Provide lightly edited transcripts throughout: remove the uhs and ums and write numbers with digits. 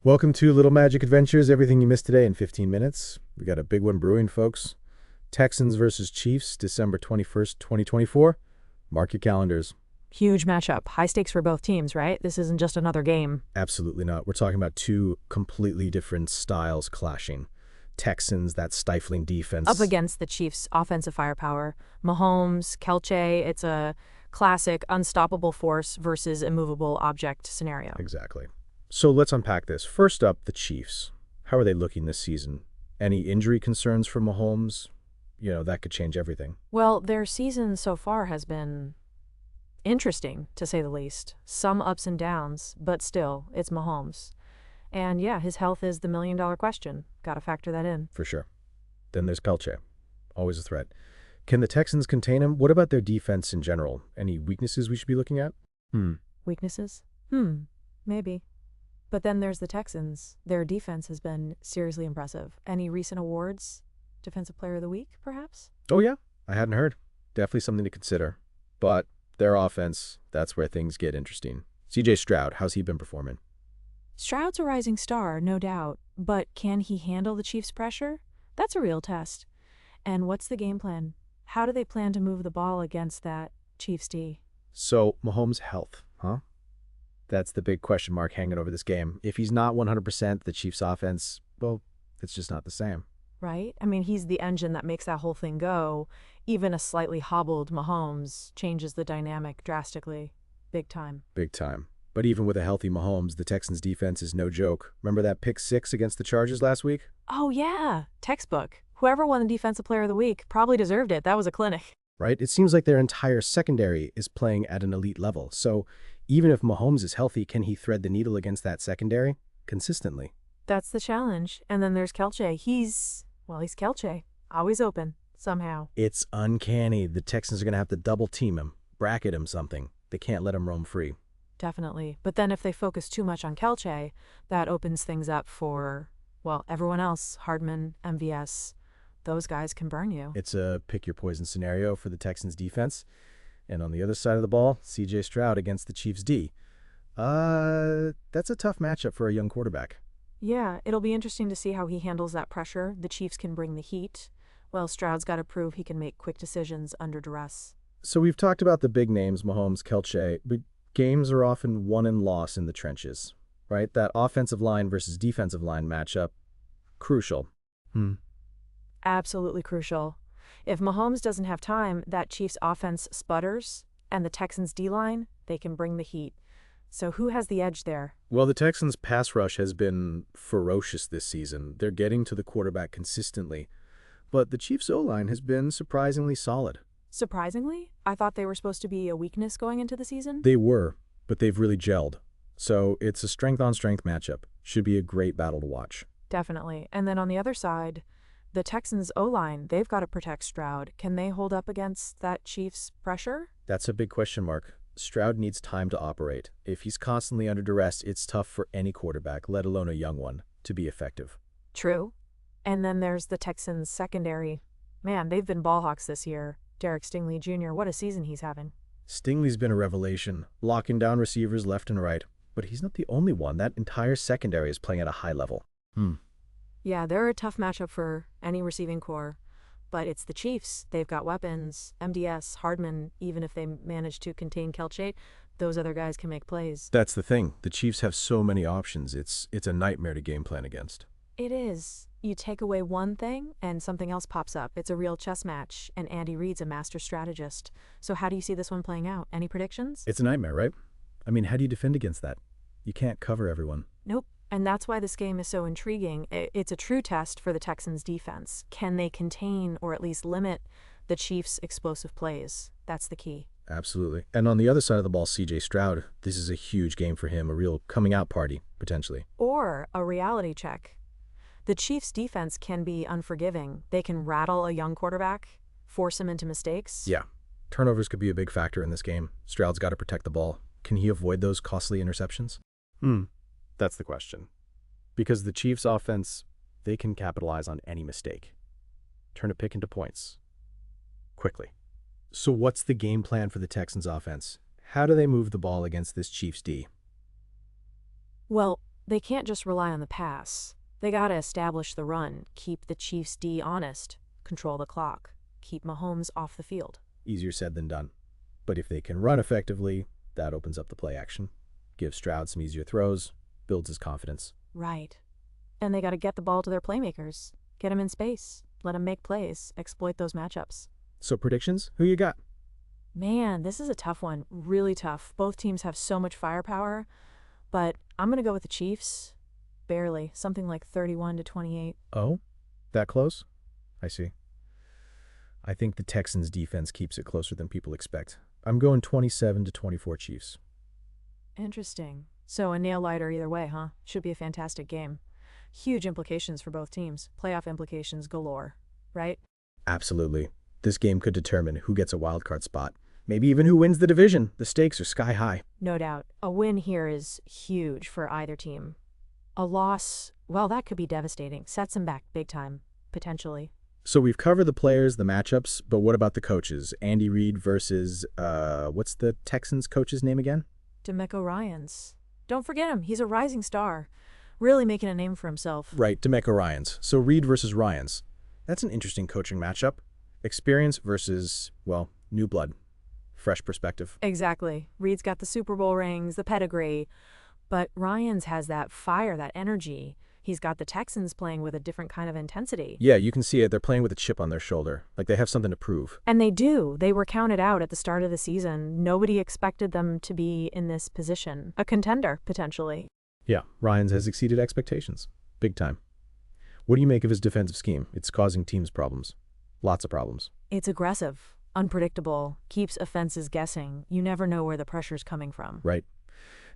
Welcome to Little Magic Adventures, everything you missed today in 15 minutes. We got a big one brewing, folks. Texans versus Chiefs, December 21st, 2024. Mark your calendars. Huge matchup. High stakes for both teams, right? This isn't just another game. Absolutely not. We're talking about two completely different styles clashing. Texans, that stifling defense. Up against the Chiefs' offensive firepower. Mahomes, Kelce, it's a classic unstoppable force versus immovable object scenario. Exactly. So let's unpack this. First up, the Chiefs. How are they looking this season? Any injury concerns for Mahomes? That could change everything. Well, their season so far has been interesting, to say the least. Some ups and downs, but still, it's Mahomes. And yeah, his health is the million-dollar question. Gotta factor that in. For sure. Then there's Kelce. Always a threat. Can the Texans contain him? What about their defense in general? Any weaknesses we should be looking at? Weaknesses? Maybe. But then there's the Texans. Their defense has been seriously impressive. Any recent awards? Defensive Player of the Week, perhaps? Oh, yeah. I hadn't heard. Definitely something to consider. But their offense, that's where things get interesting. C.J. Stroud, how's he been performing? Stroud's a rising star, no doubt. But can he handle the Chiefs' pressure? That's a real test. And what's the game plan? How do they plan to move the ball against that Chiefs D? So, Mahomes' health, huh? That's the big question mark hanging over this game. If he's not 100%, the Chiefs' offense, well, it's just not the same. Right? I mean, he's the engine that makes that whole thing go. Even a slightly hobbled Mahomes changes the dynamic drastically. Big time. Big time. But even with a healthy Mahomes, the Texans' defense is no joke. Remember that pick six against the Chargers last week? Oh, yeah. Textbook. Whoever won the Defensive Player of the Week probably deserved it. That was a clinic. Right? It seems like their entire secondary is playing at an elite level. So even if Mahomes is healthy, can he thread the needle against that secondary consistently? That's the challenge. And then there's Kelce. He's Kelce. Always open, somehow. It's uncanny. The Texans are going to have to double team him, bracket him something. They can't let him roam free. Definitely. But then if they focus too much on Kelce, that opens things up for, everyone else. Hardman, MVS. Those guys can burn you. It's a pick-your-poison scenario for the Texans' defense. And on the other side of the ball, C.J. Stroud against the Chiefs' D. That's a tough matchup for a young quarterback. Yeah, it'll be interesting to see how he handles that pressure. The Chiefs can bring the heat. Well, Stroud's got to prove he can make quick decisions under duress. So we've talked about the big names, Mahomes, Kelce, but games are often won and lost in the trenches, right? That offensive line versus defensive line matchup, crucial. Absolutely crucial. If Mahomes doesn't have time, that Chiefs offense sputters, and the Texans D-line, they can bring the heat. So who has the edge there? Well, the Texans' pass rush has been ferocious this season. They're getting to the quarterback consistently. But the Chiefs' O-line has been surprisingly solid. Surprisingly? I thought they were supposed to be a weakness going into the season? They were, but they've really gelled. So it's a strength-on-strength matchup. Should be a great battle to watch. Definitely. And then on the other side, the Texans' O-line, they've got to protect Stroud. Can they hold up against that Chiefs' pressure? That's a big question mark. Stroud needs time to operate. If he's constantly under duress, it's tough for any quarterback, let alone a young one, to be effective. True. And then there's the Texans' secondary. Man, they've been ballhawks this year. Derek Stingley Jr., what a season he's having. Stingley's been a revelation, locking down receivers left and right. But he's not the only one. That entire secondary is playing at a high level. Yeah, they're a tough matchup for any receiving core. But it's the Chiefs. They've got weapons. MDS, Hardman, even if they manage to contain Kelce, those other guys can make plays. That's the thing. The Chiefs have so many options. It's a nightmare to game plan against. It is. You take away one thing and something else pops up. It's a real chess match, and Andy Reid's a master strategist. So how do you see this one playing out? Any predictions? It's a nightmare, right? I mean, how do you defend against that? You can't cover everyone. Nope. And that's why this game is so intriguing. It's a true test for the Texans' defense. Can they contain or at least limit the Chiefs' explosive plays? That's the key. Absolutely. And on the other side of the ball, C.J. Stroud, this is a huge game for him, a real coming-out party, potentially. Or a reality check. The Chiefs' defense can be unforgiving. They can rattle a young quarterback, force him into mistakes. Yeah. Turnovers could be a big factor in this game. Stroud's got to protect the ball. Can he avoid those costly interceptions? That's the question. Because the Chiefs' offense, they can capitalize on any mistake. Turn a pick into points. Quickly. So what's the game plan for the Texans' offense? How do they move the ball against this Chiefs' D? Well, they can't just rely on the pass. They gotta establish the run, keep the Chiefs' D honest, control the clock, keep Mahomes off the field. Easier said than done. But if they can run effectively, that opens up the play action, gives Stroud some easier throws, builds his confidence. Right. And they gotta get the ball to their playmakers, get them in space, let them make plays, exploit those matchups. So predictions? Who you got? Man, this is a tough one, really tough. Both teams have so much firepower, but I'm gonna go with the Chiefs. Barely, something like 31-28. Oh? That close? I see. I think the Texans' defense keeps it closer than people expect. I'm going 27-24 Chiefs. Interesting. So a nail-lighter either way, huh? Should be a fantastic game. Huge implications for both teams. Playoff implications galore, right? Absolutely. This game could determine who gets a wildcard spot. Maybe even who wins the division. The stakes are sky high. No doubt. A win here is huge for either team. A loss, well, that could be devastating. Sets them back big time, potentially. So we've covered the players, the matchups, but what about the coaches? Andy Reid versus, what's the Texans coach's name again? DeMeco Ryans. Don't forget him. He's a rising star. Really making a name for himself. Right, DeMeco Ryans. So Reid versus Ryans. That's an interesting coaching matchup. Experience versus, well, new blood. Fresh perspective. Exactly. Reid's got the Super Bowl rings, the pedigree. But Ryans has that fire, that energy. He's got the Texans playing with a different kind of intensity. Yeah, you can see it. They're playing with a chip on their shoulder. Like they have something to prove. And they do. They were counted out at the start of the season. Nobody expected them to be in this position. A contender, potentially. Yeah, Ryans has exceeded expectations. Big time. What do you make of his defensive scheme? It's causing teams problems. Lots of problems. It's aggressive, unpredictable, keeps offenses guessing. You never know where the pressure's coming from. Right.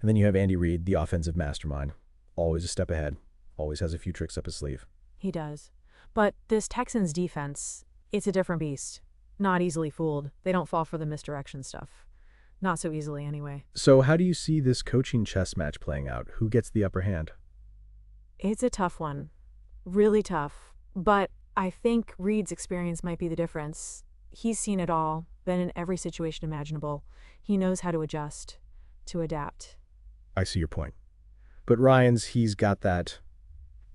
And then you have Andy Reid, the offensive mastermind. Always a step ahead. Always has a few tricks up his sleeve. He does. But this Texans defense, it's a different beast. Not easily fooled. They don't fall for the misdirection stuff. Not so easily, anyway. So how do you see this coaching chess match playing out? Who gets the upper hand? It's a tough one. Really tough. But I think Reid's experience might be the difference. He's seen it all, been in every situation imaginable. He knows how to adjust, to adapt. I see your point. But Ryans, he's got that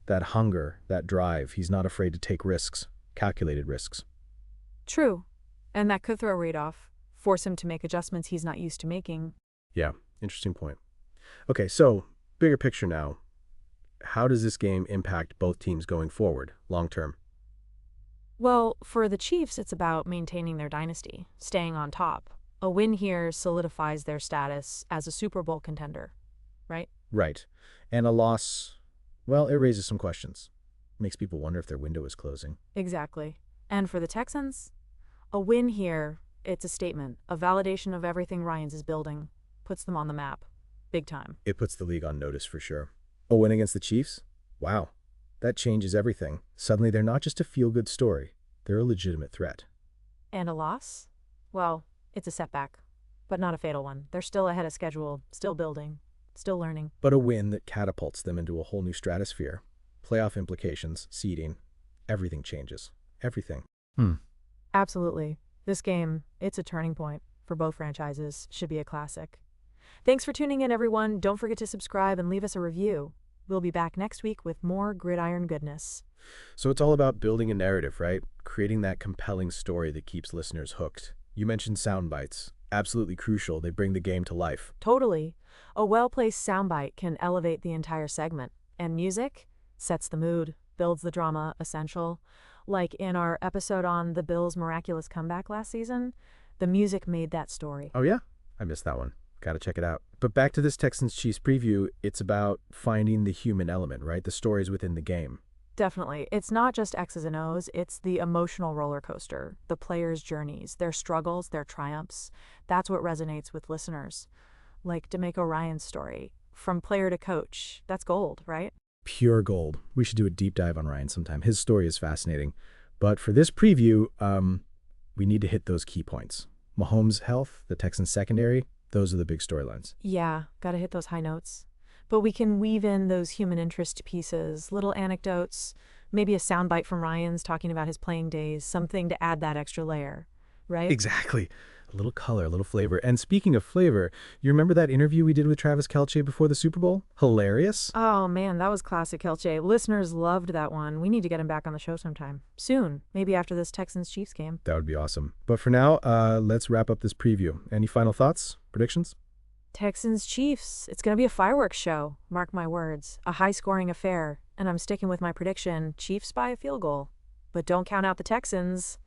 hunger, that drive. He's not afraid to take risks, calculated risks. True. And that could throw Reid off, force him to make adjustments he's not used to making. Yeah, interesting point. Okay, so bigger picture now. How does this game impact both teams going forward, long term? Well, for the Chiefs, it's about maintaining their dynasty, staying on top. A win here solidifies their status as a Super Bowl contender, right? Right. And a loss, well, it raises some questions. Makes people wonder if their window is closing. Exactly. And for the Texans, a win here, it's a statement, a validation of everything Ryans is building, puts them on the map, big time. It puts the league on notice for sure. A win against the Chiefs? Wow. That changes everything. Suddenly they're not just a feel-good story. They're a legitimate threat. And a loss? Well, it's a setback, but not a fatal one. They're still ahead of schedule, still building, still learning. But a win that catapults them into a whole new stratosphere. Playoff implications, seeding, everything changes. Everything. Absolutely. This game, it's a turning point for both franchises. Should be a classic. Thanks for tuning in, everyone. Don't forget to subscribe and leave us a review. We'll be back next week with more gridiron goodness. So it's all about building a narrative, right? Creating that compelling story that keeps listeners hooked. You mentioned sound bites. Absolutely crucial. They bring the game to life. Totally. A well-placed soundbite can elevate the entire segment. And music sets the mood, builds the drama, essential. Like in our episode on the Bills' miraculous comeback last season, the music made that story. Oh yeah? I missed that one. Gotta check it out. But back to this Texans-Chiefs preview, it's about finding the human element, right? The stories within the game. Definitely. It's not just X's and O's, it's the emotional roller coaster, the players' journeys, their struggles, their triumphs. That's what resonates with listeners. Like DeMeco Ryans' story. From player to coach. That's gold, right? Pure gold. We should do a deep dive on Ryan sometime. His story is fascinating. But for this preview, we need to hit those key points. Mahomes' health, the Texans' secondary, those are the big storylines. Yeah, gotta hit those high notes. But we can weave in those human interest pieces, little anecdotes, maybe a soundbite from Ryans talking about his playing days, something to add that extra layer, right? Exactly. A little color, a little flavor. And speaking of flavor, you remember that interview we did with Travis Kelce before the Super Bowl? Hilarious. Oh man, that was classic Kelce. Listeners loved that one. We need to get him back on the show sometime. Soon. Maybe after this Texans-Chiefs game. That would be awesome. But for now, let's wrap up this preview. Any final thoughts? Predictions? Texans-Chiefs. It's going to be a fireworks show. Mark my words. A high-scoring affair. And I'm sticking with my prediction. Chiefs by a field goal. But don't count out the Texans.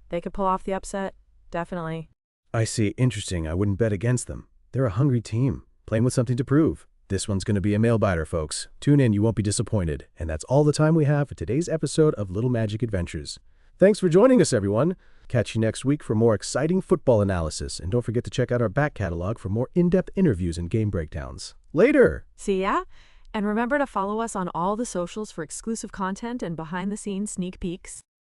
They could pull off the upset. Definitely. I see. Interesting. I wouldn't bet against them. They're a hungry team, playing with something to prove. This one's going to be a nail-biter, folks. Tune in, you won't be disappointed. And that's all the time we have for today's episode of Little Magic Adventures. Thanks for joining us, everyone. Catch you next week for more exciting football analysis. And don't forget to check out our back catalog for more in-depth interviews and game breakdowns. Later! See ya! And remember to follow us on all the socials for exclusive content and behind-the-scenes sneak peeks.